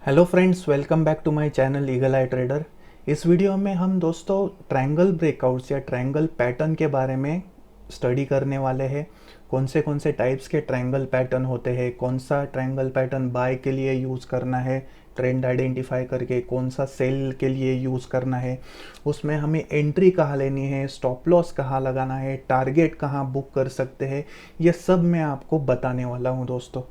Hello friends, welcome back to my channel Eagle I Trader. इस video में हम दोस्तों ट्रायंगल ब्रेकआउट्स या ट्रायंगल पैटर्न के बारे में स्टडी करने वाले हैं। कौन से टाइप्स के ट्रायंगल पैटर्न होते हैं, कौन सा ट्रायंगल पैटर्न बाय के लिए यूज़ करना है ट्रेंड आइडेंटिफाई करके, कौन सा सेल के लिए यूज़ करना है, उसमें हमें एंट्री कहाँ लेनी है, स्टॉप लॉस कहाँ लगाना है, टारगेट कहाँ बुक कर सकते हैं, ये सब मैं आपको बताने वाला हूँ दोस्तों।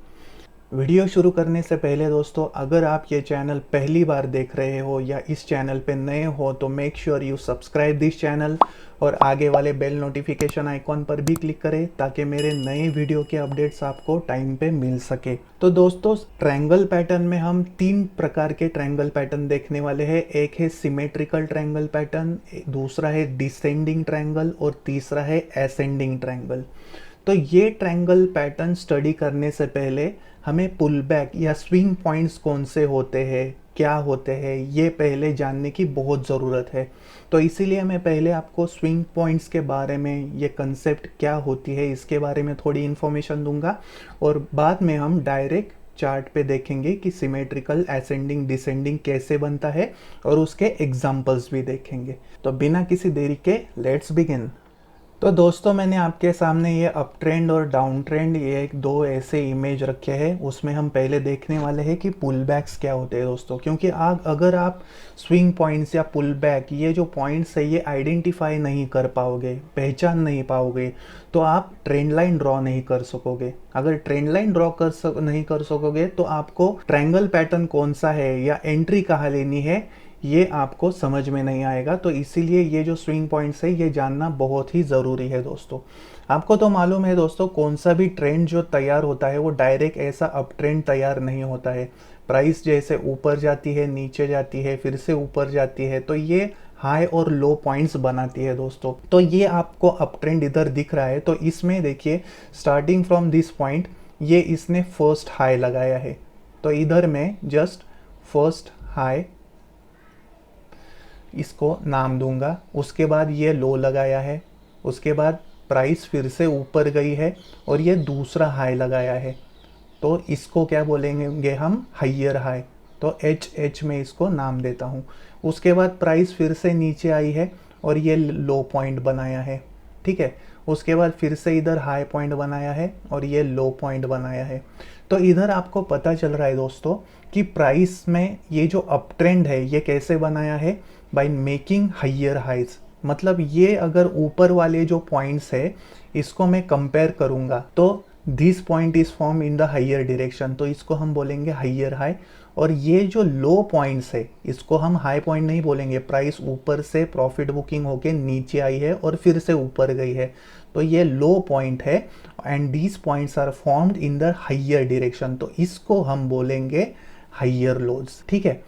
वीडियो शुरू करने से पहले दोस्तों, अगर आप ये चैनल पहली बार देख रहे हो या इस चैनल पे नए हो तो make sure you subscribe this channel और आगे वाले बेल नोटिफिकेशन आइकॉन पर भी क्लिक करें ताकि मेरे नए वीडियो के अपडेट्स आपको टाइम पे मिल सके। तो दोस्तों, ट्रायंगल पैटर्न में हम तीन प्रकार के ट्रायंगल पैटर्न देखने वाले हैं। एक है सिमेट्रिकल ट्रायंगल पैटर्न, दूसरा है डिसेंडिंग ट्रायंगल और तीसरा है एसेंडिंग ट्रायंगल। तो ये ट्रायंगल पैटर्न स्टडी करने से पहले हमें पुल बैक या स्विंग पॉइंट्स कौन से होते हैं, क्या होते हैं, ये पहले जानने की बहुत ज़रूरत है। तो इसीलिए मैं पहले आपको स्विंग पॉइंट्स के बारे में, ये कंसेप्ट क्या होती है, इसके बारे में थोड़ी इन्फॉर्मेशन दूंगा और बाद में हम डायरेक्ट चार्ट पे देखेंगे कि सिमेट्रिकल असेंडिंग डिसेंडिंग कैसे बनता है और उसके एग्जाम्पल्स भी देखेंगे। तो बिना किसी देरी के लेट्स बिगिन। तो दोस्तों, मैंने आपके सामने ये अप ट्रेंड और डाउन ट्रेंड, ये एक दो ऐसे इमेज रखे हैं। उसमें हम पहले देखने वाले हैं कि पुल बैक्स क्या होते हैं दोस्तों, क्योंकि अगर आप स्विंग पॉइंट्स या पुल बैक, ये जो पॉइंट्स है ये आइडेंटिफाई नहीं कर पाओगे, पहचान नहीं पाओगे, तो आप ट्रेंड लाइन ड्रॉ नहीं कर सकोगे। अगर ट्रेंड लाइन ड्रॉ नहीं कर सकोगे तो आपको ट्रायंगल पैटर्न कौन सा है या एंट्री कहाँ लेनी है ये आपको समझ में नहीं आएगा। तो इसीलिए ये जो स्विंग पॉइंट्स है ये जानना बहुत ही ज़रूरी है दोस्तों। आपको तो मालूम है दोस्तों, कौन सा भी ट्रेंड जो तैयार होता है वो डायरेक्ट ऐसा अप ट्रेंड तैयार नहीं होता है। प्राइस जैसे ऊपर जाती है, नीचे जाती है, फिर से ऊपर जाती है, तो ये हाई और लो पॉइंट्स बनाती है दोस्तों। तो ये आपको अप ट्रेंड इधर दिख रहा है, तो इसमें देखिए स्टार्टिंग फ्रॉम दिस पॉइंट ये इसने फर्स्ट हाई लगाया है, तो इधर में जस्ट फर्स्ट हाई इसको नाम दूंगा। उसके बाद ये लो लगाया है, उसके बाद प्राइस फिर से ऊपर गई है और ये दूसरा हाई लगाया है, तो इसको क्या बोलेंगे हम, हाइयर हाई। तो एच में इसको नाम देता हूँ। उसके बाद प्राइस फिर से नीचे आई है और ये लो पॉइंट बनाया है, ठीक है। उसके बाद फिर से इधर हाई पॉइंट बनाया है और ये लो पॉइंट बनाया है। तो इधर आपको पता चल रहा है दोस्तों कि प्राइस में ये जो अप ट्रेंड है ये कैसे बनाया है, बाय मेकिंग हाइयर हाइज। मतलब ये अगर ऊपर वाले जो पॉइंट्स है इसको मैं कंपेयर करूंगा तो this point is form in the higher direction, तो इसको हम बोलेंगे हाइयर हाई। और ये जो लो पॉइंट्स है इसको हम हाई पॉइंट नहीं बोलेंगे। प्राइस ऊपर से प्रॉफिट बुकिंग होके नीचे आई है और फिर से ऊपर गई है, तो ये लो पॉइंट है and these points are formed in the higher direction, तो इसको हम बोलेंगे हाइयर लोज, ठीक है।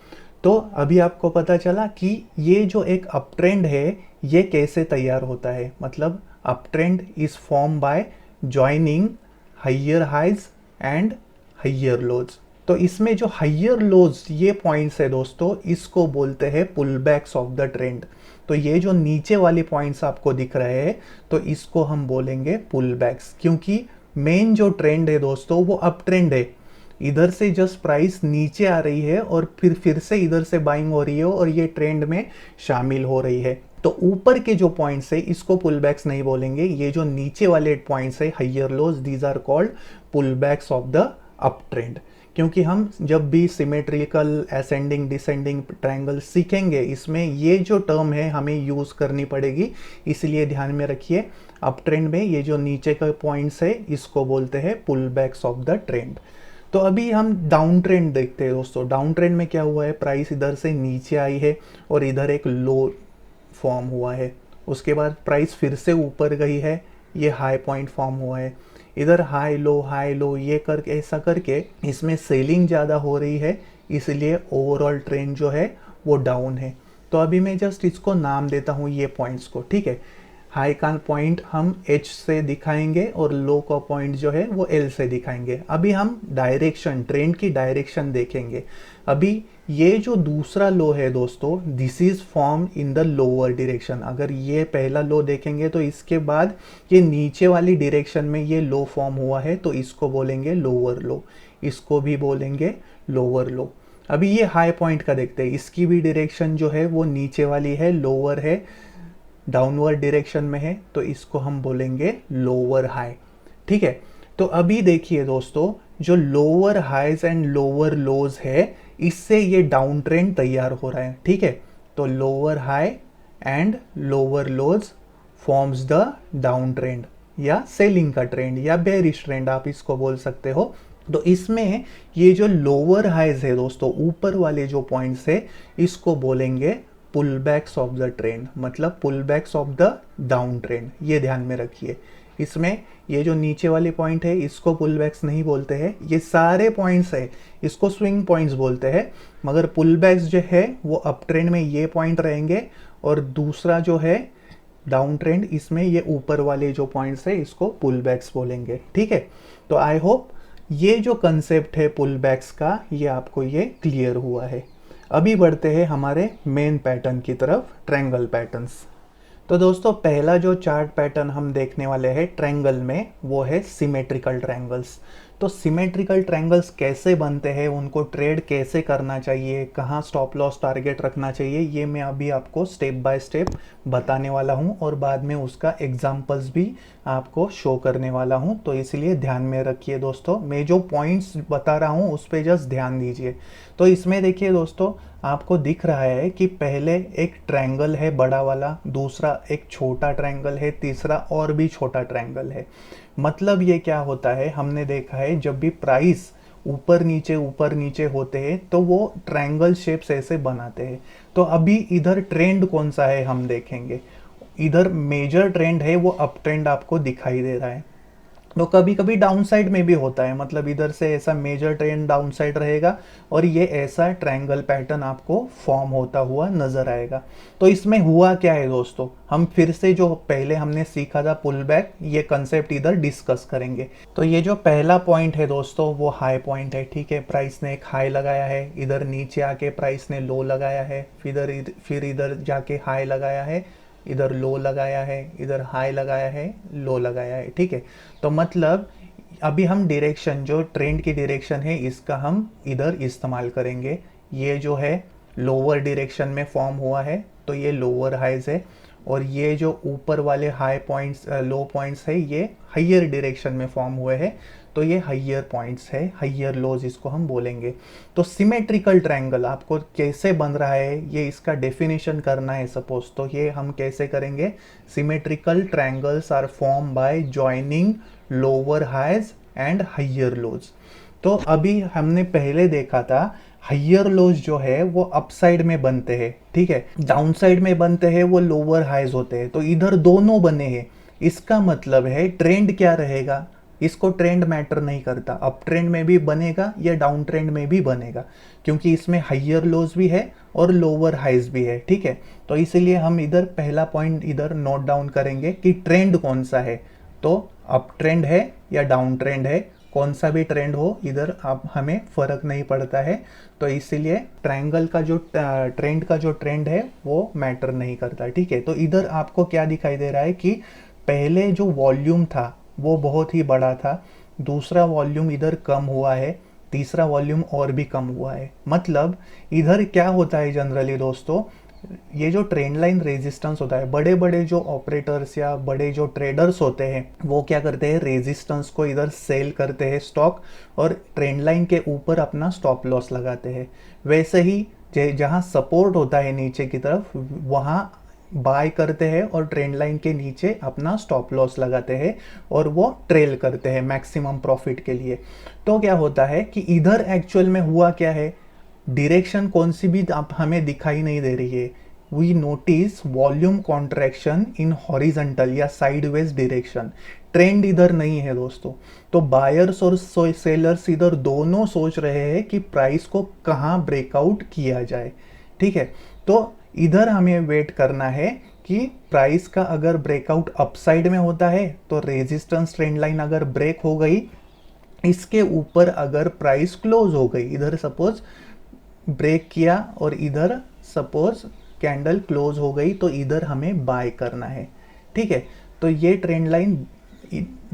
तो अभी आपको पता चला कि ये जो एक अप ट्रेंड है ये कैसे तैयार होता है। मतलब up trend is form by joining higher highs and higher lows. तो इसमें जो हाइयर लोज ये पॉइंट्स है दोस्तों, इसको बोलते हैं पुल बैक्स ऑफ द ट्रेंड। तो ये जो नीचे वाले पॉइंट्स आपको दिख रहे हैं तो इसको हम बोलेंगे पुल बैक्स, क्योंकि मेन जो ट्रेंड है दोस्तों वो अप ट्रेंड है। इधर से जस्ट प्राइस नीचे आ रही है और फिर से इधर से बाइंग हो रही है और ये ट्रेंड में शामिल हो रही है। तो ऊपर के जो पॉइंट्स है इसको पुल बैक्स नहीं बोलेंगे। ये जो नीचे वाले पॉइंट्स है higher lows, these are called pull backs of the up trend. क्योंकि हम जब भी सिमेट्रिकल असेंडिंग डिसेंडिंग ट्रायंगल सीखेंगे इसमें ये जो टर्म है हमें यूज करनी पड़ेगी, इसलिए ध्यान में रखिए। अप ट्रेंड में ये जो नीचे का पॉइंट्स है इसको बोलते हैं पुल बैक्स ऑफ द ट्रेंड। तो अभी हम डाउन ट्रेंड देखते हैं दोस्तों। डाउन ट्रेंड में क्या हुआ है, प्राइस इधर से नीचे आई है और इधर एक लो फॉर्म हुआ है। उसके बाद प्राइस फिर से ऊपर गई है, ये हाई पॉइंट फॉर्म हुआ है। इधर हाई लो ये करके ऐसा करके इसमें सेलिंग ज़्यादा हो रही है, इसलिए ओवरऑल ट्रेंड जो है वो डाउन है। तो अभी मैं जस्ट इसको नाम देता हूँ ये पॉइंट्स को, ठीक है। हाई का पॉइंट हम H से दिखाएंगे और लो का पॉइंट जो है वो L से दिखाएंगे। अभी हम डायरेक्शन, ट्रेंड की डायरेक्शन देखेंगे। अभी ये जो दूसरा लो है दोस्तों, this is form in the lower direction. अगर ये पहला लो देखेंगे तो इसके बाद ये नीचे वाली डायरेक्शन में ये लो फॉर्म हुआ है, तो इसको बोलेंगे लोअर लो, इसको भी बोलेंगे लोअर लो। अभी ये हाई पॉइंट का देखते हैं, इसकी भी डायरेक्शन जो है वो नीचे वाली है, लोअर है, डाउनवर्ड डायरेक्शन में है, तो इसको हम बोलेंगे लोअर हाई। ठीक है, तो अभी देखिए दोस्तों, जो lower highs and lower lows है, इससे ये डाउन ट्रेंड तैयार हो रहा है। ठीक है, तो lower high and lower lodge forms the down trend या सेलिंग का ट्रेंड या बेरिश ट्रेंड आप इसको बोल सकते हो। तो इसमें ये जो लोअर हाइज है दोस्तों, ऊपर वाले जो पॉइंट्स है, इसको बोलेंगे pull backs of the trend, मतलब pull backs of the down trend. ये ध्यान में रखिए, इसमें ये जो नीचे वाले पॉइंट है इसको पुल बैक्स नहीं बोलते हैं, ये सारे पॉइंट्स है इसको स्विंग पॉइंट्स बोलते हैं। मगर पुल बैक्स जो है वो अप ट्रेंड में ये पॉइंट रहेंगे, और दूसरा जो है डाउन ट्रेंड, इसमें ये ऊपर वाले जो पॉइंट्स है इसको पुल बैक्स बोलेंगे। ठीक है, तो आई होप ये जो कंसेप्ट है पुल बैक्स का, ये आपको ये क्लियर हुआ है। अभी बढ़ते हैं हमारे मेन पैटर्न की तरफ, ट्रायंगल पैटर्न्स। तो दोस्तों पहला जो चार्ट पैटर्न हम देखने वाले हैं ट्रायंगल में, वो है सिमेट्रिकल ट्रायंगल्स। तो सिमेट्रिकल ट्रायंगल्स कैसे बनते हैं, उनको ट्रेड कैसे करना चाहिए, कहाँ स्टॉप लॉस टारगेट रखना चाहिए, ये मैं अभी आपको स्टेप बाय स्टेप बताने वाला हूँ, और बाद में उसका एग्जांपल्स भी आपको शो करने वाला हूँ। तो इसलिए ध्यान में रखिए दोस्तों, मैं जो पॉइंट्स बता रहा हूँ उस पर जस्ट ध्यान दीजिए। तो इसमें देखिए दोस्तों, आपको दिख रहा है कि पहले एक ट्रायंगल है बड़ा वाला, दूसरा एक छोटा ट्रायंगल है, तीसरा और भी छोटा ट्रायंगल है। मतलब ये क्या होता है, हमने देखा है जब भी प्राइस ऊपर नीचे होते हैं तो वो ट्रायंगल शेप्स ऐसे बनाते हैं। तो अभी इधर ट्रेंड कौन सा है हम देखेंगे, इधर मेजर ट्रेंड है, वो अप ट्रेंड आपको दिखाई दे रहा है। तो कभी कभी डाउन साइड में भी होता है, मतलब इधर से ऐसा मेजर ट्रेंड डाउन साइड रहेगा और ये ऐसा ट्रायंगल पैटर्न आपको फॉर्म होता हुआ नजर आएगा। तो इसमें हुआ क्या है दोस्तों, हम फिर से जो पहले हमने सीखा था पुल बैक, ये कंसेप्ट इधर डिस्कस करेंगे। तो ये जो पहला पॉइंट है दोस्तों वो हाई पॉइंट है। ठीक है, प्राइस ने एक हाई लगाया है, इधर नीचे आके प्राइस ने लो लगाया है, फिर इधर जाके हाई लगाया है, इधर लो लगाया है, इधर हाई लगाया है, लो लगाया है। ठीक है, तो मतलब अभी हम डायरेक्शन, जो ट्रेंड की डायरेक्शन है, इसका हम इधर इस्तेमाल करेंगे। ये जो है लोअर डायरेक्शन में फॉर्म हुआ है, तो ये लोअर हाइज है, और ये जो ऊपर वाले हाई पॉइंट्स लो पॉइंट्स है, ये हाइयर डायरेक्शन में फॉर्म हुए हैं, तो ये हाइयर पॉइंट्स है, हाइयर लोज इसको हम बोलेंगे। तो सिमेट्रिकल ट्रायंगल आपको कैसे बन रहा है, ये इसका डेफिनेशन करना है सपोज, तो ये हम कैसे करेंगे, symmetrical triangles are form by joining lower highs and higher lows. तो अभी हमने पहले देखा था हाइयर लोज जो है वो अप साइड में बनते हैं, ठीक है, डाउन साइड में बनते हैं वो लोअर हाइज होते हैं, तो इधर दोनों बने हैं। इसका मतलब है ट्रेंड क्या रहेगा, इसको ट्रेंड मैटर नहीं करता, अप ट्रेंड में भी बनेगा या डाउन ट्रेंड में भी बनेगा, क्योंकि इसमें हाइयर लोज भी है और लोअर हाइज भी है। ठीक है, तो इसलिए हम इधर पहला पॉइंट इधर नोट डाउन करेंगे कि ट्रेंड कौन सा है, तो अप ट्रेंड है या डाउन ट्रेंड है, कौन सा भी ट्रेंड हो इधर आप हमें फर्क नहीं पड़ता है। तो इसीलिए ट्रायंगल का जो ट्रेंड का जो ट्रेंड है वो मैटर नहीं करता। ठीक है, तो इधर आपको क्या दिखाई दे रहा है कि पहले जो वॉल्यूम था वो बहुत ही बड़ा था, दूसरा वॉल्यूम इधर कम हुआ है, तीसरा वॉल्यूम और भी कम हुआ है। मतलब इधर क्या होता है जनरली दोस्तों, ये जो ट्रेंड लाइन रेजिस्टेंस होता है, बड़े बड़े जो ऑपरेटर्स या बड़े जो ट्रेडर्स होते हैं वो क्या करते हैं, रेजिस्टेंस को इधर सेल करते हैं स्टॉक, और ट्रेंड लाइन के ऊपर अपना स्टॉप लॉस लगाते हैं। वैसे ही जहाँ सपोर्ट होता है नीचे की तरफ, वहाँ बाय करते हैं और ट्रेंड लाइन के नीचे अपना स्टॉप लॉस लगाते हैं, और वो ट्रेल करते हैं मैक्सिमम प्रॉफिट के लिए। तो क्या होता है कि इधर एक्चुअल में हुआ क्या है, डायरेक्शन कौन सी भी आप हमें दिखाई नहीं दे रही है। We notice volume contraction in horizontal या साइडवेज डायरेक्शन, ट्रेंड इधर नहीं है दोस्तों। तो बायर्स और सेलर्स इधर दोनों सोच रहे हैं कि प्राइस को कहाँ ब्रेकआउट किया जाए। ठीक है, तो इधर हमें वेट करना है कि प्राइस का अगर ब्रेकआउट अपसाइड में होता है तो रेजिस्टेंस ट्रेंड लाइन अगर ब्रेक हो गई, इसके ऊपर अगर प्राइस क्लोज हो गई, इधर सपोज ब्रेक किया और इधर सपोज कैंडल क्लोज हो गई, तो इधर हमें बाय करना है। ठीक है, तो ये ट्रेंड लाइन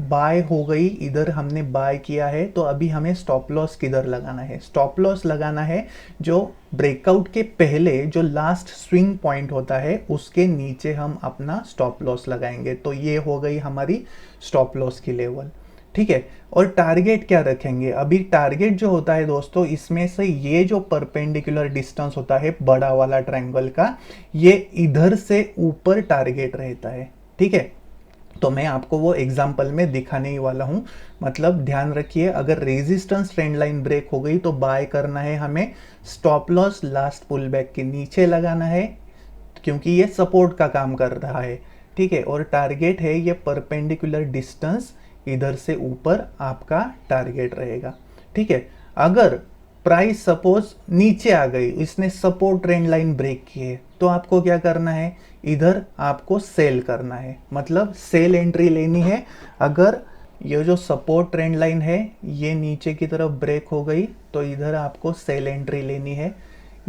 बाय हो गई, इधर हमने बाय किया है, तो अभी हमें स्टॉप लॉस किधर लगाना है? स्टॉप लॉस लगाना है जो ब्रेकआउट के पहले जो लास्ट स्विंग पॉइंट होता है उसके नीचे हम अपना स्टॉप लॉस लगाएंगे। तो ये हो गई हमारी स्टॉप लॉस की लेवल, ठीक है। और टारगेट क्या रखेंगे? अभी टारगेट जो होता है दोस्तों, इसमें से ये जो परपेंडिकुलर डिस्टेंस होता है बड़ा वाला ट्रायंगल का, ये इधर से ऊपर टारगेट रहता है, ठीक है। तो मैं आपको वो एग्जांपल में दिखाने ही वाला हूं। मतलब ध्यान रखिए, अगर रेजिस्टेंस ट्रेंड लाइन ब्रेक हो गई तो बाय करना है हमें, stop loss last pull back के नीचे लगाना है क्योंकि ये सपोर्ट का काम कर रहा है, ठीक है। और टारगेट है ये परपेंडिकुलर डिस्टेंस इधर से ऊपर आपका टारगेट रहेगा, ठीक है। अगर प्राइस सपोज नीचे आ गई, इसने सपोर्ट ट्रेंड लाइन ब्रेक की है, तो आपको क्या करना है? इधर आपको सेल करना है, मतलब सेल एंट्री लेनी है। अगर ये जो सपोर्ट ट्रेंड लाइन है ये नीचे की तरफ ब्रेक हो गई तो इधर आपको सेल एंट्री लेनी है।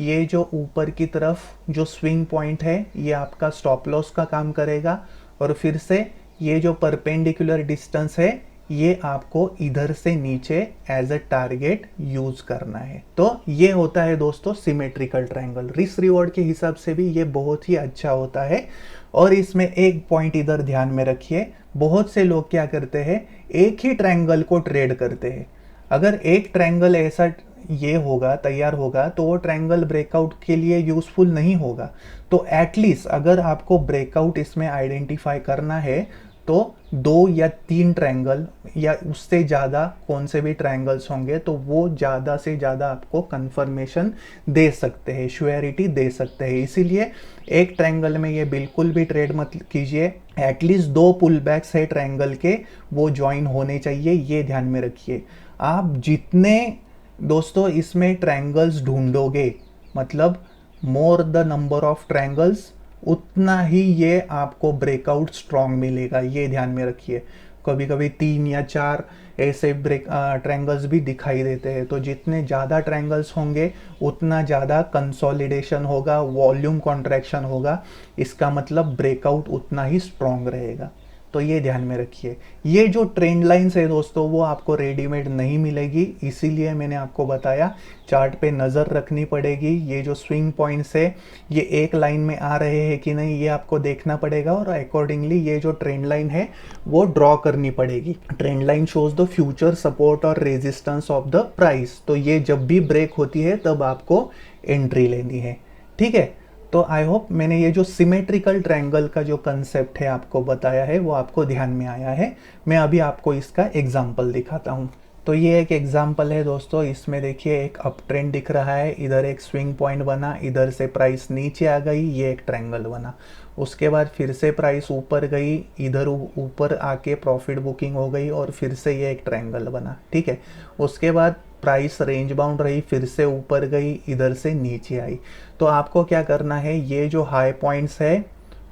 ये जो ऊपर की तरफ जो स्विंग पॉइंट है ये आपका स्टॉप लॉस का काम करेगा। और फिर से ये जो परपेंडिकुलर डिस्टेंस है ये आपको इधर से नीचे एज अ टारगेट यूज करना है। तो ये होता है दोस्तों सिमेट्रिकल ट्रायंगल। रिस्क रिवॉर्ड के हिसाब से भी ये बहुत ही अच्छा होता है। और इसमें एक पॉइंट इधर ध्यान में रखिए, बहुत से लोग क्या करते हैं, एक ही ट्रायंगल को ट्रेड करते हैं। अगर एक ट्रायंगल ऐसा ये होगा, तैयार होगा, तो वो ट्रायंगल ब्रेकआउट के लिए यूजफुल नहीं होगा। तो एटलीस्ट अगर आपको ब्रेकआउट इसमें आइडेंटिफाई करना है तो 2 या 3 ट्रायंगल या उससे ज़्यादा कौन से भी ट्रायंगल्स होंगे तो वो ज़्यादा से ज़्यादा आपको कंफर्मेशन दे सकते हैं, श्योरिटी दे सकते हैं। इसीलिए एक ट्रायंगल में ये बिल्कुल भी ट्रेड मत कीजिए। एटलीस्ट 2 पुल बैक्स है ट्रायंगल के, वो ज्वाइन होने चाहिए, ये ध्यान में रखिए। आप जितने दोस्तों इसमें ट्रायंगल्स ढूंढोगे, मतलब more the number of triangles, उतना ही ये आपको ब्रेकआउट स्ट्रॉन्ग मिलेगा, ये ध्यान में रखिए। कभी कभी 3 या 4 ऐसे ट्रायंगल्स भी दिखाई देते हैं। तो जितने ज़्यादा ट्रायंगल्स होंगे उतना ज़्यादा कंसोलिडेशन होगा, वॉल्यूम कॉन्ट्रैक्शन होगा, इसका मतलब ब्रेकआउट उतना ही स्ट्रॉन्ग रहेगा। तो ये ध्यान में रखिए। ये जो ट्रेंड लाइंस है दोस्तों वो आपको रेडीमेड नहीं मिलेगी, इसीलिए मैंने आपको बताया चार्ट पे नज़र रखनी पड़ेगी। ये जो स्विंग पॉइंट्स है ये एक लाइन में आ रहे हैं कि नहीं ये आपको देखना पड़ेगा और अकॉर्डिंगली ये जो ट्रेंड लाइन है वो ड्रॉ करनी पड़ेगी। Trend line shows the future support और रेजिस्टेंस ऑफ द प्राइस। तो ये जब भी ब्रेक होती है तब आपको एंट्री लेनी है, ठीक है। तो आई होप मैंने ये जो सिमेट्रिकल ट्रायंगल का जो कंसेप्ट है आपको बताया है वो आपको ध्यान में आया है। मैं अभी आपको इसका एग्जांपल दिखाता हूँ। तो ये एक एग्जांपल है दोस्तों, इसमें देखिए एक अप ट्रेंड दिख रहा है, इधर एक स्विंग पॉइंट बना, इधर से प्राइस नीचे आ गई, ये एक ट्रायंगल बना। उसके बाद फिर से प्राइस ऊपर गई, इधर ऊपर आके प्रॉफिट बुकिंग हो गई और फिर से ये एक ट्रायंगल बना, ठीक है। उसके बाद प्राइस रेंज बाउंड रही, फिर से ऊपर गई, इधर से नीचे आई। तो आपको क्या करना है, ये जो हाई पॉइंट्स है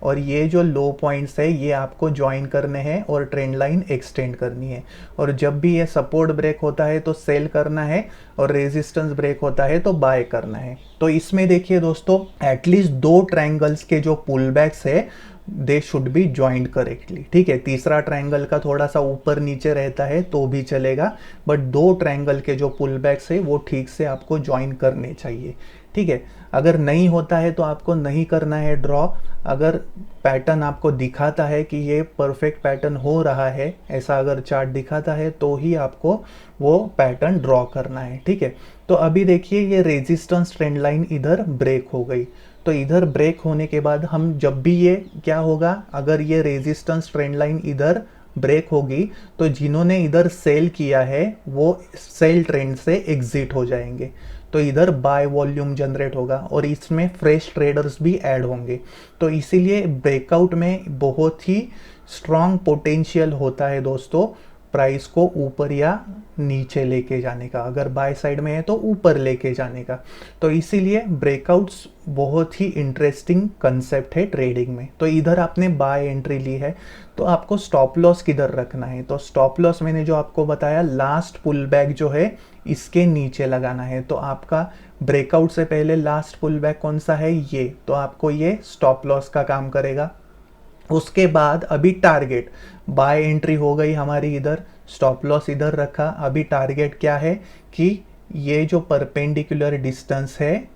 और ये जो लो पॉइंट्स है ये आपको ज्वाइन करने हैं और ट्रेंड लाइन एक्सटेंड करनी है। और जब भी ये सपोर्ट ब्रेक होता है तो सेल करना है और रेजिस्टेंस ब्रेक होता है तो बाय करना है। तो इसमें देखिए दोस्तों, एटलीस्ट 2 ट्रायंगल्स के जो पुल बैक्स है they should be joint correctly, ठीक है। तीसरा ट्रायंगल का थोड़ा सा ऊपर नीचे रहता है तो भी चलेगा, बट 2 ट्रायंगल के जो पुल बैक्स है वो ठीक से आपको ज्वाइन करने चाहिए, ठीक है। अगर नहीं होता है तो आपको नहीं करना है ड्रॉ। अगर पैटर्न आपको दिखाता है कि ये परफेक्ट पैटर्न हो रहा है, ऐसा अगर चार्ट दिखाता है तो ही आपको वो पैटर्न ड्रॉ करना है, ठीक है। तो अभी देखिए ये रेजिस्टेंस ट्रेंड लाइन इधर ब्रेक हो गई। तो इधर ब्रेक होने के बाद हम जब भी ये क्या होगा, अगर ये रेजिस्टेंस ट्रेंड लाइन इधर ब्रेक होगी तो जिन्होंने इधर सेल किया है वो सेल ट्रेंड से एग्जिट हो जाएंगे। तो इधर बाय वॉल्यूम जनरेट होगा और इसमें फ्रेश ट्रेडर्स भी ऐड होंगे। तो इसीलिए ब्रेकआउट में बहुत ही स्ट्रॉन्ग पोटेंशियल होता है दोस्तों प्राइस को ऊपर या नीचे लेके जाने का। अगर बाय साइड में है तो ऊपर लेके जाने का। तो इसीलिए ब्रेकआउट्स बहुत ही इंटरेस्टिंग कंसेप्ट है ट्रेडिंग में। तो इधर आपने बाय एंट्री ली है तो आपको स्टॉप लॉस किधर रखना है। तो स्टॉप लॉस मैंने जो आपको बताया लास्ट पुल बैक जो है इसके नीचे लगाना है। तो आपका ब्रेकआउट से पहले लास्ट पुल बैक कौन सा है, ये, तो आपको ये स्टॉप लॉस का काम करेगा। उसके बाद अभी टारगेट, बाय एंट्री हो गई हमारी, इधर स्टॉप लॉस इधर रखा। अभी टारगेट क्या है कि ये जो परपेंडिकुलर डिस्टेंस है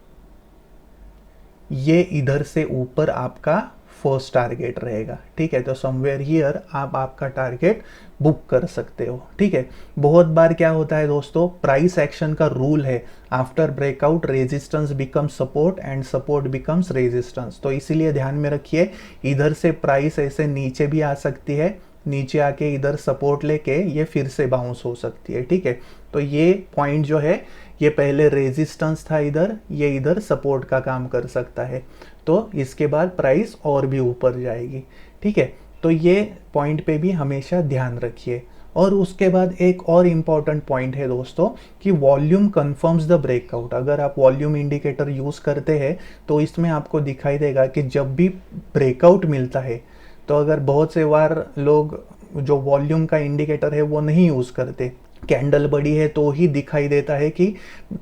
ये इधर से ऊपर आपका फर्स्ट टारगेट रहेगा। ठीक है, तो समवेयर हियर आप आपका टारगेट बुक कर सकते हो। ठीक है, बहुत बार क्या होता है दोस्तों, प्राइस एक्शन का रूल है, after breakout resistance becomes support and support becomes resistance. तो इसीलिए ध्यान में रखिए, इधर से प्राइस ऐसे नीचे भी आ सकती है, नीचे आके इधर सपोर्ट लेके ये फिर से बाउंस हो सकती है। ठीक है, तो ये पॉइंट जो है ये पहले रेजिस्टेंस था इधर, ये इधर सपोर्ट का काम कर सकता है, तो इसके बाद प्राइस और भी ऊपर जाएगी। ठीक है, तो ये पॉइंट पे भी हमेशा ध्यान रखिए। और उसके बाद एक और इम्पॉर्टेंट पॉइंट है दोस्तों कि वॉल्यूम कंफर्म्स द ब्रेकआउट। अगर आप वॉल्यूम इंडिकेटर यूज़ करते हैं तो इसमें आपको दिखाई देगा कि जब भी ब्रेकआउट मिलता है, तो अगर बहुत से बार लोग जो वॉल्यूम का इंडिकेटर है वो नहीं यूज़ करते, कैंडल बड़ी है तो ही दिखाई देता है कि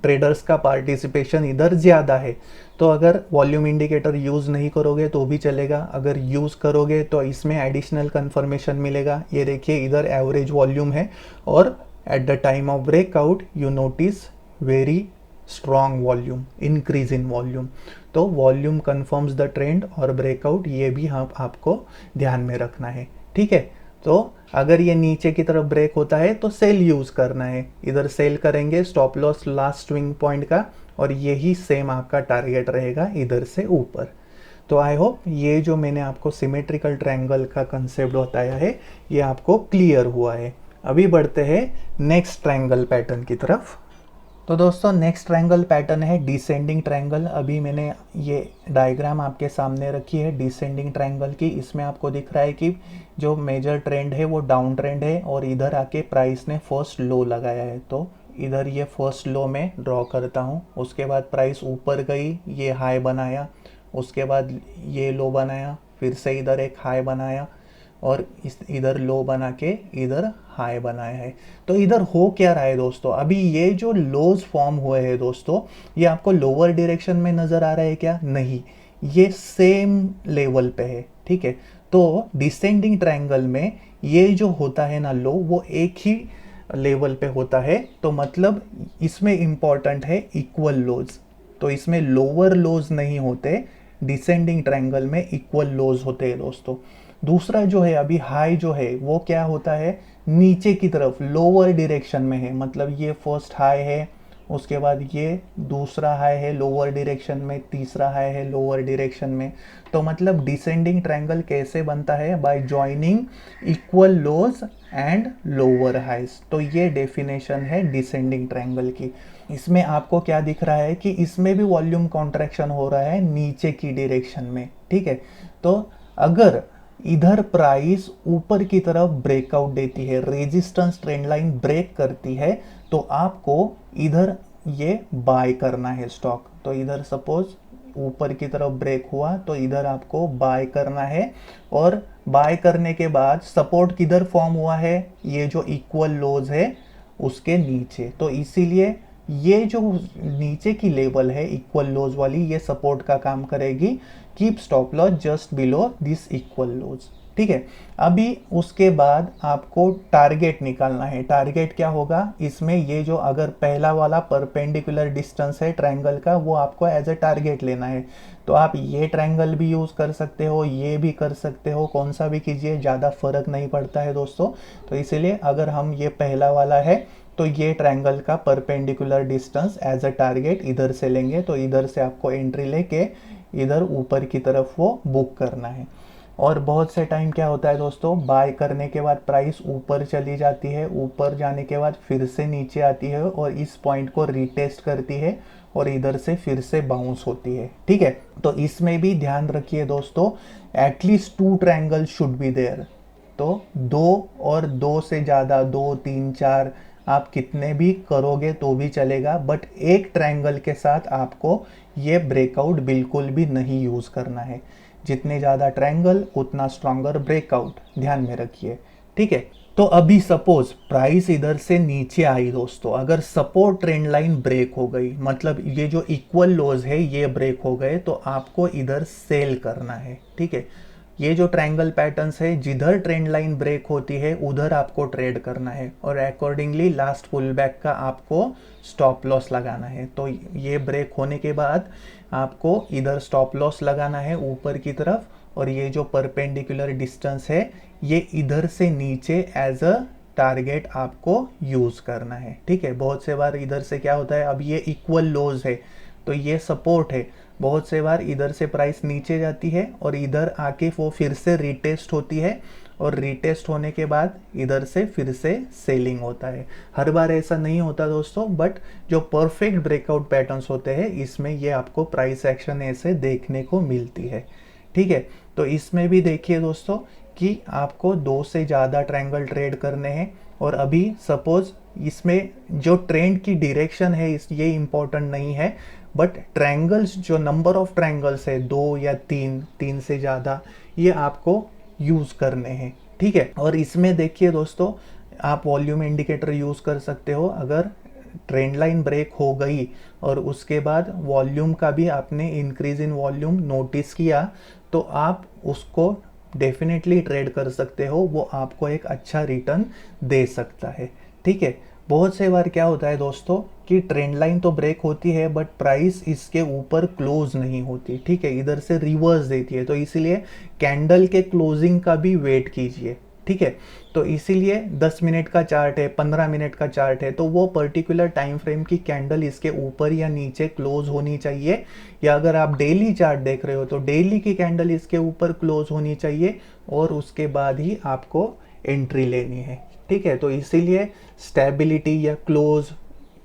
ट्रेडर्स का पार्टिसिपेशन इधर ज़्यादा है। तो अगर वॉल्यूम इंडिकेटर यूज़ नहीं करोगे तो भी चलेगा, अगर यूज़ करोगे तो इसमें एडिशनल कंफर्मेशन मिलेगा। ये देखिए इधर एवरेज वॉल्यूम है और at the time of breakout you notice very strong volume, increase in volume. तो वॉल्यूम कंफर्म्स द ट्रेंड और ब्रेकआउट, ये भी हम आपको ध्यान में रखना है। ठीक है, तो अगर ये नीचे की तरफ ब्रेक होता है तो सेल यूज करना है, इधर सेल करेंगे, stop loss last swing point का, और यही सेम आपका टारगेट रहेगा इधर से ऊपर। तो आई होप ये जो मैंने आपको सिमेट्रिकल ट्रायंगल का कंसेप्ट बताया है ये आपको क्लियर हुआ है। अभी बढ़ते हैं नेक्स्ट ट्रायंगल पैटर्न की तरफ। तो दोस्तों नेक्स्ट ट्रायंगल पैटर्न है डिसेंडिंग ट्रायंगल। अभी मैंने ये डायग्राम आपके सामने रखी है डिसेंडिंग ट्रायंगल की। इसमें आपको दिख रहा है कि जो मेजर ट्रेंड है वो डाउन ट्रेंड है और इधर आके प्राइस ने फर्स्ट लो लगाया है। तो इधर ये फर्स्ट लो में ड्रॉ करता हूँ, उसके बाद प्राइस ऊपर गई, ये हाई बनाया, उसके बाद ये लो बनाया, फिर से इधर एक हाई बनाया और इस इधर लो बना के इधर हाई बनाया है। तो इधर हो क्या रहा है दोस्तों, अभी ये जो लोज फॉर्म हुए हैं दोस्तों, ये आपको लोअर डायरेक्शन में नज़र आ रहा है क्या? नहीं, ये सेम लेवल पे है। ठीक है, तो डिसेंडिंग ट्रायंगल में ये जो होता है ना लो, वो एक ही लेवल पे होता है। तो मतलब इसमें इम्पॉर्टेंट है इक्वल लोज, तो इसमें लोअर लोज नहीं होते, डिसेंडिंग ट्रायंगल में इक्वल लोज होते हैं दोस्तों। दूसरा जो है अभी हाई जो है वो क्या होता है, नीचे की तरफ लोअर डायरेक्शन में है, मतलब ये फर्स्ट हाई है, उसके बाद ये दूसरा हाई है लोअर डायरेक्शन में, तीसरा हाई है लोअर डायरेक्शन में। तो मतलब डिसेंडिंग ट्रायंगल कैसे बनता है, by joining equal lows and lower highs. तो ये डेफिनेशन है डिसेंडिंग ट्रायंगल की। इसमें आपको क्या दिख रहा है कि इसमें भी वॉल्यूम कॉन्ट्रैक्शन हो रहा है नीचे की डायरेक्शन में। ठीक है, तो अगर इधर प्राइस ऊपर की तरफ ब्रेकआउट देती है, रेजिस्टेंस ट्रेंड लाइन ब्रेक करती है, तो आपको इधर ये बाय करना है स्टॉक। तो इधर सपोज ऊपर की तरफ ब्रेक हुआ तो इधर आपको बाय करना है, और बाय करने के बाद सपोर्ट किधर फॉर्म हुआ है, ये जो इक्वल लोज है उसके नीचे। तो इसीलिए ये जो नीचे की लेवल है इक्वल लोज वाली, ये सपोर्ट का काम करेगी। Keep stop loss just below this equal lows. ठीक है, अभी उसके बाद आपको टारगेट निकालना है। टारगेट क्या होगा इसमें, ये जो अगर पहला वाला परपेंडिकुलर डिस्टेंस है ट्रायंगल का, वो आपको एज ए टारगेट लेना है। तो आप ये ट्रायंगल भी यूज़ कर सकते हो, ये भी कर सकते हो, कौन सा भी कीजिए, ज़्यादा फर्क नहीं पड़ता है दोस्तों। तो इसीलिए अगर हम ये पहला वाला है तो ये ट्रायंगल का perpendicular distance as a target इधर से लेंगे, तो इधर से आपको एंट्री लेके इधर ऊपर की तरफ वो बुक करना है। और बहुत से टाइम क्या होता है दोस्तों, बाय करने के बाद प्राइस ऊपर चली जाती है, ऊपर जाने के बाद फिर से नीचे आती है और इस पॉइंट को रीटेस्ट करती है और इधर से फिर से बाउंस होती है। ठीक है, तो इसमें भी ध्यान रखिए दोस्तों, at least 2 triangle should be there. तो 2 और 2 से ज़्यादा, 2, 3, 4 आप कितने भी करोगे तो भी चलेगा, बट एक ट्रायंगल के साथ आपको ये ब्रेकआउट बिल्कुल भी नहीं यूज़ करना है। जितने ज़्यादा ट्रायंगल उतना स्ट्रॉन्गर ब्रेकआउट, ध्यान में रखिए। ठीक है, तो अभी सपोज प्राइस इधर से नीचे आई दोस्तों, अगर सपोर्ट ट्रेंड लाइन ब्रेक हो गई, मतलब ये जो इक्वल लोज है ये ब्रेक हो गए, तो आपको इधर सेल करना है। ठीक है, ये जो ट्रायंगल पैटर्न्स है, जिधर ट्रेंड लाइन ब्रेक होती है उधर आपको ट्रेड करना है और अकॉर्डिंगली लास्ट पुल बैक का आपको स्टॉप लॉस लगाना है। तो ये ब्रेक होने के बाद आपको इधर स्टॉप लॉस लगाना है ऊपर की तरफ, और ये जो परपेंडिकुलर डिस्टेंस है ये इधर से नीचे एज अ टारगेट आपको यूज़ करना है। ठीक है, बहुत से बार इधर से क्या होता है, अब ये इक्वल लोज है तो ये सपोर्ट है, बहुत से बार इधर से प्राइस नीचे जाती है और इधर आके वो फिर से रीटेस्ट होती है, और रीटेस्ट होने के बाद इधर से फिर से सेलिंग होता है। हर बार ऐसा नहीं होता दोस्तों, बट जो परफेक्ट ब्रेकआउट पैटर्न्स होते हैं इसमें ये आपको प्राइस एक्शन ऐसे देखने को मिलती है। ठीक है, तो इसमें भी देखिए दोस्तों कि आपको 2 से ज़्यादा ट्रायंगल ट्रेड करने हैं, और अभी सपोज इसमें जो ट्रेंड की डायरेक्शन है ये इम्पोर्टेंट नहीं है, बट ट्रायंगल्स जो नंबर ऑफ ट्रायंगल्स है 2 या 3 से ज़्यादा, ये आपको यूज़ करने हैं। ठीक है, और इसमें देखिए दोस्तों आप वॉल्यूम इंडिकेटर यूज़ कर सकते हो। अगर ट्रेंड लाइन ब्रेक हो गई और उसके बाद वॉल्यूम का भी आपने इंक्रीज इन वॉल्यूम नोटिस किया तो आप उसको डेफिनेटली ट्रेड कर सकते हो, वो आपको एक अच्छा रिटर्न दे सकता है। ठीक है, बहुत से बार क्या होता है दोस्तों कि ट्रेंड लाइन तो ब्रेक होती है बट प्राइस इसके ऊपर क्लोज नहीं होती। ठीक है, इधर से रिवर्स देती है, तो इसीलिए कैंडल के क्लोजिंग का भी वेट कीजिए। ठीक है, तो इसीलिए 10 मिनट का चार्ट है, 15 मिनट का चार्ट है, तो वो पर्टिकुलर टाइम फ्रेम की कैंडल इसके ऊपर या नीचे क्लोज होनी चाहिए, या अगर आप डेली चार्ट देख रहे हो तो डेली की कैंडल इसके ऊपर क्लोज होनी चाहिए, और उसके बाद ही आपको एंट्री लेनी है। ठीक है, तो इसीलिए स्टेबिलिटी या क्लोज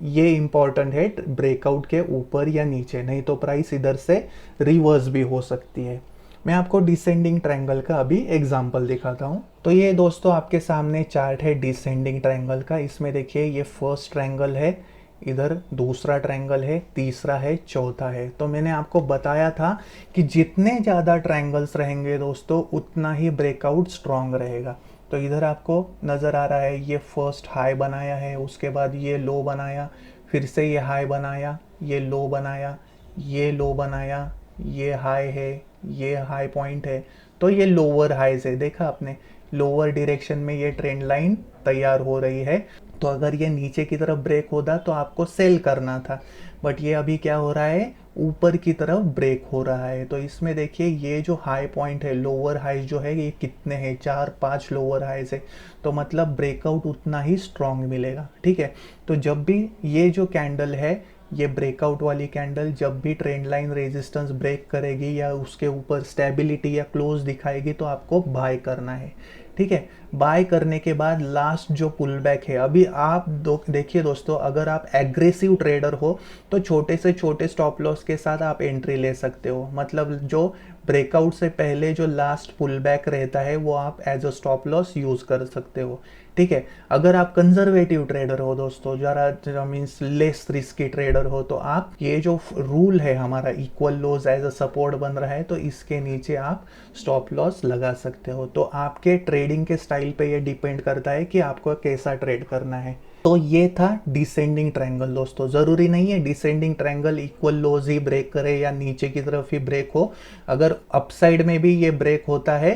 ये इम्पॉर्टेंट है ब्रेकआउट के ऊपर या नीचे, नहीं तो प्राइस इधर से रिवर्स भी हो सकती है। मैं आपको डिसेंडिंग ट्रायंगल का अभी एग्जांपल दिखाता हूँ। तो ये दोस्तों आपके सामने चार्ट है डिसेंडिंग ट्रायंगल का। इसमें देखिए ये फर्स्ट ट्रायंगल है, इधर दूसरा ट्रायंगल है, तीसरा है, चौथा है। तो मैंने आपको बताया था कि जितने ज़्यादा ट्रायंगल्स रहेंगे दोस्तों उतना ही ब्रेकआउट स्ट्रॉन्ग रहेगा। तो इधर आपको नज़र आ रहा है ये फर्स्ट हाई बनाया है, उसके बाद ये लो बनाया, फिर से ये हाई बनाया, ये लो बनाया, ये लो बनाया, ये हाई है, ये हाई पॉइंट है, तो ये लोअर हाई से देखा आपने, लोअर डायरेक्शन में ये ट्रेंड लाइन तैयार हो रही है। तो अगर ये नीचे की तरफ ब्रेक होता तो आपको सेल करना था, बट ये अभी क्या हो रहा है, ऊपर की तरफ ब्रेक हो रहा है। तो इसमें देखिए ये जो हाई पॉइंट है, लोअर हाई जो है ये कितने हैं, 4-5 लोअर हाई से, तो मतलब ब्रेकआउट उतना ही स्ट्रॉन्ग मिलेगा। ठीक है, तो जब भी ये जो कैंडल है, ये ब्रेकआउट वाली कैंडल जब भी ट्रेंड लाइन रेजिस्टेंस ब्रेक करेगी या उसके ऊपर स्टेबिलिटी या क्लोज दिखाएगी तो आपको बाय करना है। ठीक है, बाय करने के बाद लास्ट जो पुल बैक है, अभी आप देखिए दोस्तों, अगर आप एग्रेसिव ट्रेडर हो तो छोटे से छोटे स्टॉप लॉस के साथ आप एंट्री ले सकते हो। मतलब जो ब्रेकआउट से पहले जो लास्ट पुल बैक रहता है वो आप as a stop loss use कर सकते हो। ठीक है, अगर आप कंजर्वेटिव ट्रेडर हो दोस्तों, ज़रा मीन्स लेस रिस्की ट्रेडर हो, तो आप ये जो रूल है हमारा equal lows as a support बन रहा है, तो इसके नीचे आप स्टॉप लॉस लगा सकते हो। तो आपके ट्रेडिंग के स्टाइल पे ये डिपेंड करता है कि आपको कैसा ट्रेड करना है। तो ये था डिसेंडिंग ट्रायंगल दोस्तों। ज़रूरी नहीं है डिसेंडिंग ट्रायंगल इक्वल लोज ही ब्रेक करे या नीचे की तरफ ही ब्रेक हो, अगर अपसाइड में भी ये ब्रेक होता है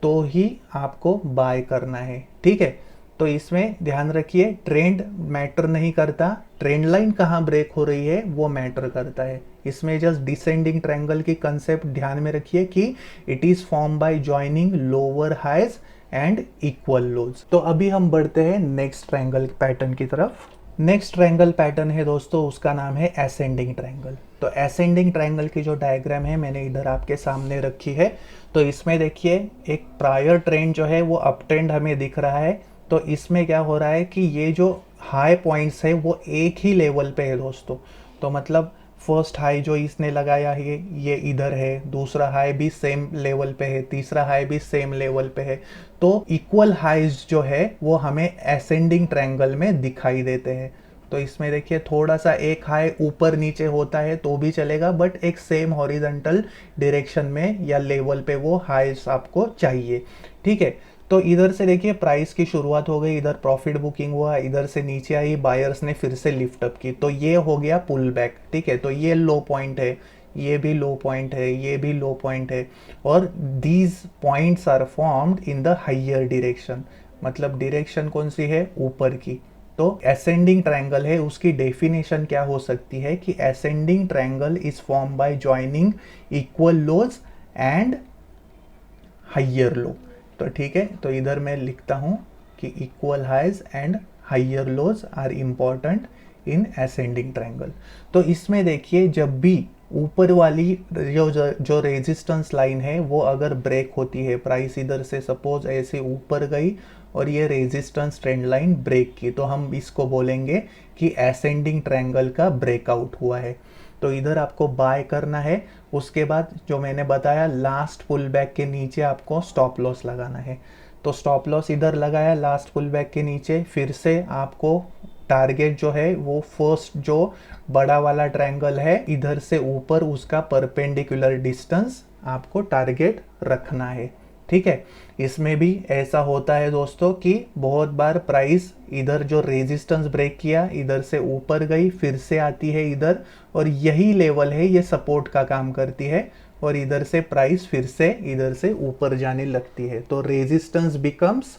तो ही आपको बाय करना है। ठीक है, तो इसमें ध्यान रखिए ट्रेंड मैटर नहीं करता, ट्रेंड लाइन कहाँ ब्रेक हो रही है वो मैटर करता है। इसमें जस्ट डिसेंडिंग ट्रायंगल की कंसेप्ट ध्यान में रखिए कि it is form by joining lower highs and equal lows. तो अभी हम बढ़ते हैं नेक्स्ट ट्रायंगल पैटर्न की तरफ। नेक्स्ट ट्रायंगल पैटर्न है दोस्तों, उसका नाम है एसेंडिंग ट्रायंगल। तो एसेंडिंग ट्रायंगल की जो डायग्राम है मैंने इधर आपके सामने रखी है। तो इसमें देखिए एक प्रायर ट्रेंड जो है वो अप ट्रेंड हमें दिख रहा है। तो इसमें क्या हो रहा है कि ये जो हाई पॉइंट्स है वो एक ही लेवल पे है दोस्तों। तो मतलब फर्स्ट हाई जो इसने लगाया है ये इधर है, दूसरा हाई भी सेम लेवल पे है, तीसरा हाई भी सेम लेवल पे है। तो इक्वल हाइज जो है वो हमें एसेंडिंग ट्रायंगल में दिखाई देते हैं। तो इसमें देखिए थोड़ा सा एक हाई ऊपर नीचे होता है तो भी चलेगा, बट एक सेम हॉरिजॉन्टल डायरेक्शन में या लेवल पे वो हाइज आपको चाहिए। ठीक है, तो इधर से देखिए प्राइस की शुरुआत हो गई, इधर प्रॉफिट बुकिंग हुआ, इधर से नीचे आई, बायर्स ने फिर से लिफ्ट अप की, तो ये हो गया पुल बैक। ठीक है, तो ये लो पॉइंट है, ये भी लो पॉइंट है, ये भी लो पॉइंट है, और these points are formed in the higher direction. मतलब डायरेक्शन कौन सी है, ऊपर की। तो असेंडिंग ट्रायंगल है, उसकी डेफिनेशन क्या हो सकती है कि ascending triangle is form by joining equal lows and higher low. तो ठीक है, तो इधर मैं लिखता हूँ कि equal highs and higher lows are important in ascending triangle. तो इसमें देखिए, जब भी ऊपर वाली जो रेजिस्टेंस लाइन है वो अगर ब्रेक होती है, प्राइस इधर से सपोज ऐसे ऊपर गई और ये रेजिस्टेंस ट्रेंड लाइन ब्रेक की, तो हम इसको बोलेंगे कि असेंडिंग ट्रायंगल का ब्रेकआउट हुआ है। तो इधर आपको बाय करना है। उसके बाद जो मैंने बताया, लास्ट पुल बैक के नीचे आपको स्टॉप लॉस लगाना है। तो स्टॉप लॉस इधर लगाया लास्ट पुल बैक के नीचे। फिर से आपको टारगेट जो है वो फर्स्ट जो बड़ा वाला ट्रायंगल है इधर से ऊपर, उसका परपेंडिकुलर डिस्टेंस आपको टारगेट रखना है। ठीक है, इसमें भी ऐसा होता है दोस्तों कि बहुत बार प्राइस इधर जो रेजिस्टेंस ब्रेक किया, इधर से ऊपर गई, फिर से आती है इधर, और यही लेवल है, ये सपोर्ट का काम करती है, और इधर से प्राइस फिर से इधर से ऊपर जाने लगती है। तो resistance becomes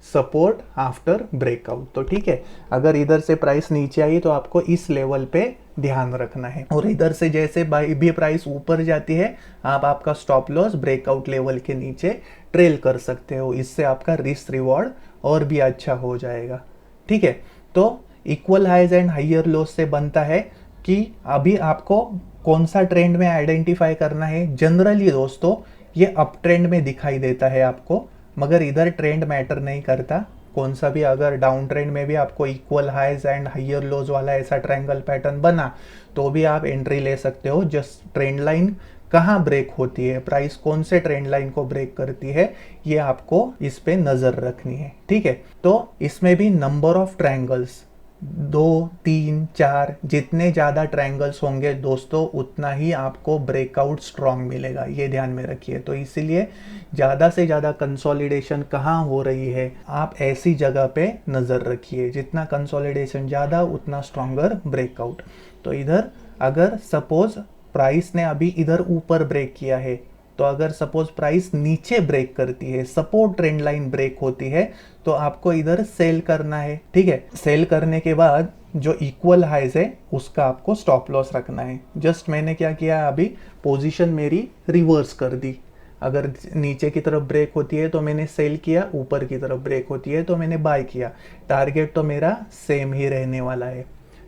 support after breakout. तो ठीक है, अगर इधर से प्राइस नीचे आई तो आपको इस लेवल पे ध्यान रखना है, और इधर से जैसे भी प्राइस ऊपर जाती है, आप आपका स्टॉप लॉस ब्रेकआउट लेवल के नीचे ट्रेल कर सकते हो। इससे आपका रिस्क रिवॉर्ड और भी अच्छा हो जाएगा। ठीक है, तो equal highs and higher lows से बनता है कि अभी आपको कौन सा ट्रेंड में आइडेंटिफाई करना है। जनरली दोस्तों ये अप ट्रेंड में दिखाई देता है आपको, मगर इधर ट्रेंड मैटर नहीं करता कौन सा भी। अगर डाउन ट्रेंड में भी आपको equal highs and higher lows वाला ऐसा ट्रायंगल पैटर्न बना तो भी आप एंट्री ले सकते हो। जस्ट ट्रेंड लाइन कहाँ ब्रेक होती है, प्राइस कौन से ट्रेंड लाइन को ब्रेक करती है, ये आपको इस पे नजर रखनी है। ठीक है, तो इसमें भी नंबर ऑफ ट्रायंगल्स, 2, 3, 4, जितने ज़्यादा ट्रायंगल्स होंगे दोस्तों उतना ही आपको ब्रेकआउट स्ट्रॉन्ग मिलेगा, ये ध्यान में रखिए। तो इसीलिए ज़्यादा से ज़्यादा कंसोलिडेशन कहाँ हो रही है, आप ऐसी जगह पे नज़र रखिए। जितना कंसोलिडेशन ज़्यादा उतना स्ट्रॉन्गर ब्रेकआउट। तो इधर अगर सपोज प्राइस ने अभी इधर ऊपर ब्रेक किया है, तो अगर सपोज प्राइस नीचे ब्रेक करती है, सपोर्ट ट्रेंड लाइन ब्रेक होती है, तो आपको इधर सेल करना है। ठीक है, सेल करने के बाद जो इक्वल हाइज है उसका आपको स्टॉप लॉस रखना है। जस्ट मैंने क्या किया, अभी पोजीशन मेरी रिवर्स कर दी। अगर नीचे की तरफ ब्रेक होती है तो मैंने सेल किया, ऊपर की तरफ ब्रेक होती है तो मैंने बाय किया। टारगेट तो मेरा सेम ही रहने वाला है।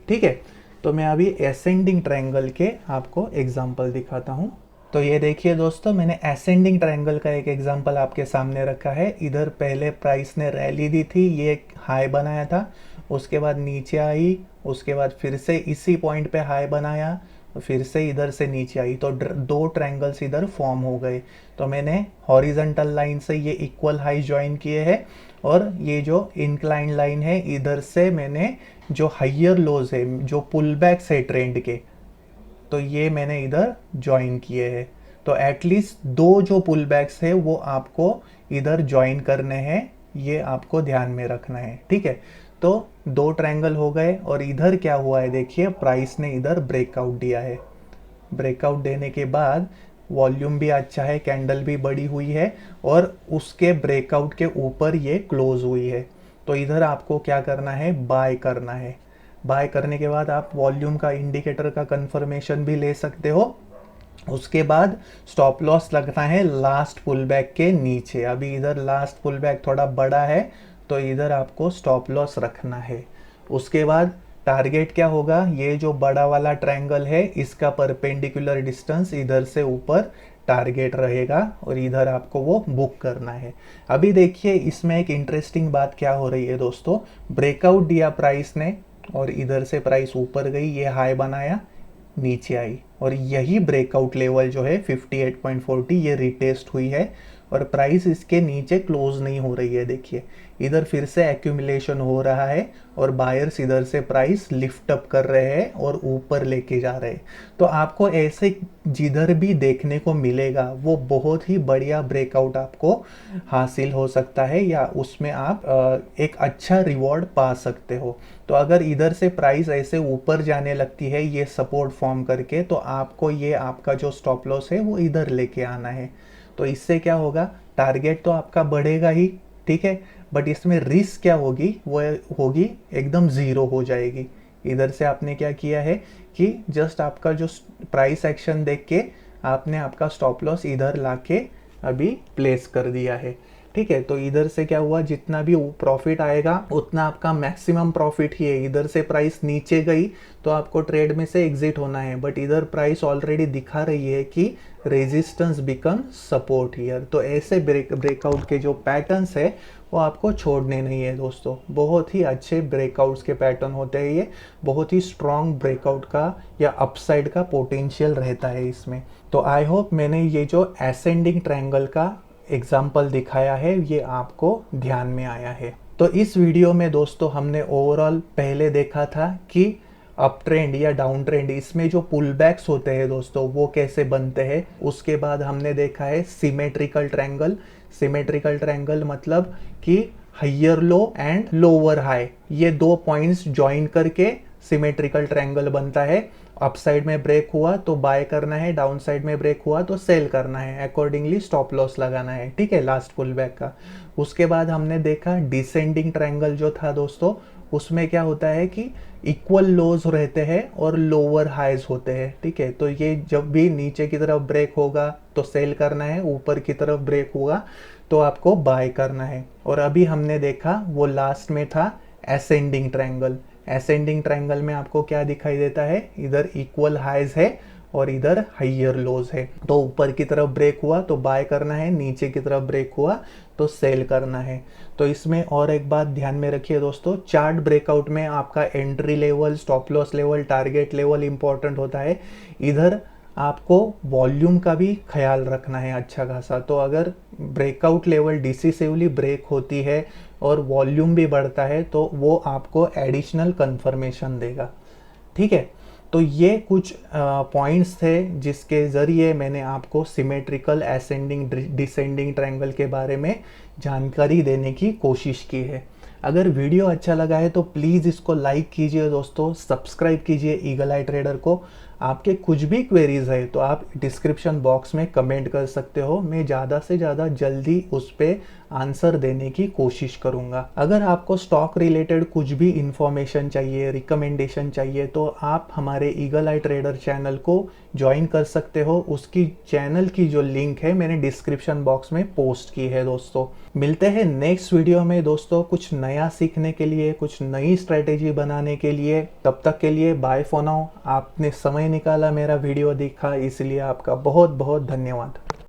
ठीक है, तो मैं अभी असेंडिंग ट्रायंगल के आपको एग्जांपल दिखाता हूँ। तो ये देखिए दोस्तों, मैंने असेंडिंग ट्रायंगल का एक एग्जांपल आपके सामने रखा है। इधर पहले प्राइस ने रैली दी थी, ये एक हाई बनाया था, उसके बाद नीचे आई, उसके बाद फिर से इसी पॉइंट पे हाई बनाया, फिर से इधर से नीचे आई, तो दो ट्रायंगल्स इधर फॉर्म हो गए। तो मैंने हॉरिजॉन्टल लाइन से ये इक्वल हाई ज्वाइन किए हैं, और ये जो इंक्लाइन लाइन है इधर से मैंने जो हायर लोज है, जो पुल बैक्स है ट्रेंड के, तो ये मैंने इधर ज्वाइन किए हैं। तो एटलीस्ट दो जो पुल बैक्स है वो आपको इधर ज्वाइन करने हैं, ये आपको ध्यान में रखना है। ठीक है, तो दो ट्रायंगल हो गए, और इधर क्या हुआ है देखिए, प्राइस ने इधर ब्रेकआउट दिया है। ब्रेकआउट देने के बाद वॉल्यूम भी अच्छा है, कैंडल भी बड़ी हुई है, और उसके ब्रेकआउट के ऊपर ये क्लोज हुई है। तो इधर आपको क्या करना है, बाय करना है। बाय करने के बाद आप वॉल्यूम का इंडिकेटर का कंफर्मेशन भी ले सकते हो। उसके बाद स्टॉप लॉस लगना है लास्ट पुल बैक के नीचे। अभी इधर लास्ट पुल बैक थोड़ा बड़ा है, तो इधर आपको स्टॉप लॉस रखना है। उसके बाद टारगेट क्या होगा, ये जो बड़ा वाला ट्रायंगल है इसका परपेंडिकुलर डिस्टेंस इधर से ऊपर टारगेट रहेगा, और इधर आपको वो बुक करना है। अभी देखिए इसमें एक इंटरेस्टिंग बात क्या हो रही है दोस्तों, ब्रेकआउट दिया प्राइस ने, और इधर से प्राइस ऊपर गई, ये हाई बनाया, नीचे आई, और यही ब्रेकआउट लेवल जो है 58.40 ये रिटेस्ट हुई है, और प्राइस इसके नीचे क्लोज नहीं हो रही है। देखिए इधर फिर से एक्यूमुलेशन हो रहा है और बायर्स इधर से प्राइस लिफ्ट अप कर रहे हैं और ऊपर लेके जा रहे हैं। तो आपको ऐसे जिधर भी देखने को मिलेगा वो बहुत ही बढ़िया ब्रेकआउट आपको हासिल हो सकता है, या उसमें आप एक अच्छा रिवॉर्ड पा सकते हो। तो अगर इधर से प्राइस ऐसे ऊपर जाने लगती है ये सपोर्ट फॉर्म करके, तो आपको ये आपका जो स्टॉप लॉस है वो इधर लेके आना है। तो इससे क्या होगा, टारगेट तो आपका बढ़ेगा ही, ठीक है, बट इसमें रिस्क क्या होगी, वो होगी एकदम ज़ीरो हो जाएगी। इधर से आपने क्या किया है कि जस्ट आपका जो प्राइस एक्शन देख के आपने आपका स्टॉप लॉस इधर लाके अभी प्लेस कर दिया है, ठीक है। तो इधर से क्या हुआ, जितना भी प्रॉफिट आएगा उतना आपका मैक्सिमम प्रॉफिट ही है। इधर से प्राइस नीचे गई तो आपको ट्रेड में से एग्जिट होना है, बट इधर प्राइस ऑलरेडी दिखा रही है कि रेजिस्टेंस बिकम सपोर्ट हियर। तो ऐसे ब्रेकआउट के जो पैटर्न्स है वो आपको छोड़ने नहीं है दोस्तों। बहुत ही अच्छे ब्रेकआउट्स के पैटर्न होते हैं ये, बहुत ही स्ट्रॉन्ग ब्रेकआउट का या अपसाइड का पोटेंशियल रहता है इसमें। तो आई होप मैंने ये जो असेंडिंग ट्रायंगल का एग्जाम्पल दिखाया है ये आपको ध्यान में आया है। तो इस वीडियो में दोस्तों हमने ओवरऑल पहले देखा था कि अप ट्रेंड या डाउन ट्रेंड, इसमें जो पुल बैक्स होते हैं दोस्तों वो कैसे बनते हैं। उसके बाद हमने देखा है सिमेट्रिकल ट्रायंगल। सिमेट्रिकल ट्रायंगल मतलब कि higher low and lower high, ये दो पॉइंट्स ज्वाइन करके सिमेट्रिकल ट्रायंगल बनता है। अप साइड में ब्रेक हुआ तो बाय करना है, डाउन साइड में ब्रेक हुआ तो सेल करना है, अकॉर्डिंगली स्टॉप लॉस लगाना है, ठीक है, लास्ट पुल बैक का। उसके बाद हमने देखा डिसेंडिंग ट्रायंगल जो था दोस्तों, उसमें क्या होता है कि इक्वल लोज रहते हैं और लोअर हाइज होते हैं, ठीक है। तो ये जब भी नीचे की तरफ ब्रेक होगा तो सेल करना है, ऊपर की तरफ ब्रेक होगा तो आपको बाय करना है। और अभी हमने देखा वो लास्ट में था असेंडिंग ट्रायंगल। असेंडिंग ट्रायंगल में आपको क्या दिखाई देता है, इधर इक्वल हाइज है और इधर हाइयर लोज है। तो ऊपर की तरफ ब्रेक हुआ तो बाय करना है, नीचे की तरफ ब्रेक हुआ तो सेल करना है। तो इसमें और एक बात ध्यान में रखिए दोस्तों, चार्ट ब्रेकआउट में आपका entry level, stop loss level, target level important होता है। इधर आपको वॉल्यूम का भी ख्याल रखना है अच्छा खासा। तो अगर ब्रेकआउट लेवल डिसिसिवली ब्रेक होती है और वॉल्यूम भी बढ़ता है तो वो आपको एडिशनल कंफर्मेशन देगा, ठीक है। तो ये कुछ पॉइंट्स थे जिसके ज़रिए मैंने आपको सिमेट्रिकल असेंडिंग डिसेंडिंग ट्रायंगल के बारे में जानकारी देने की कोशिश की है। अगर वीडियो अच्छा लगा है तो प्लीज़ इसको लाइक कीजिए दोस्तों, सब्सक्राइब कीजिए ईगल आई ट्रेडर को। आपके कुछ भी क्वेरीज है तो आप डिस्क्रिप्शन बॉक्स में कमेंट कर सकते हो, मैं ज़्यादा से ज़्यादा जल्दी उस पर आंसर देने की कोशिश करूँगा। अगर आपको स्टॉक रिलेटेड कुछ भी इंफॉर्मेशन चाहिए, रिकमेंडेशन चाहिए, तो आप हमारे ईगल आई ट्रेडर चैनल को ज्वाइन कर सकते हो। उसकी चैनल की जो लिंक है मैंने डिस्क्रिप्शन बॉक्स में पोस्ट की है दोस्तों। मिलते हैं नेक्स्ट वीडियो में दोस्तों, कुछ नया सीखने के लिए, कुछ नई स्ट्रेटेजी बनाने के लिए। तब तक के लिए बाय फॉर नाउ। आपने समय निकाला, मेरा वीडियो देखा, इसलिए आपका बहुत बहुत धन्यवाद।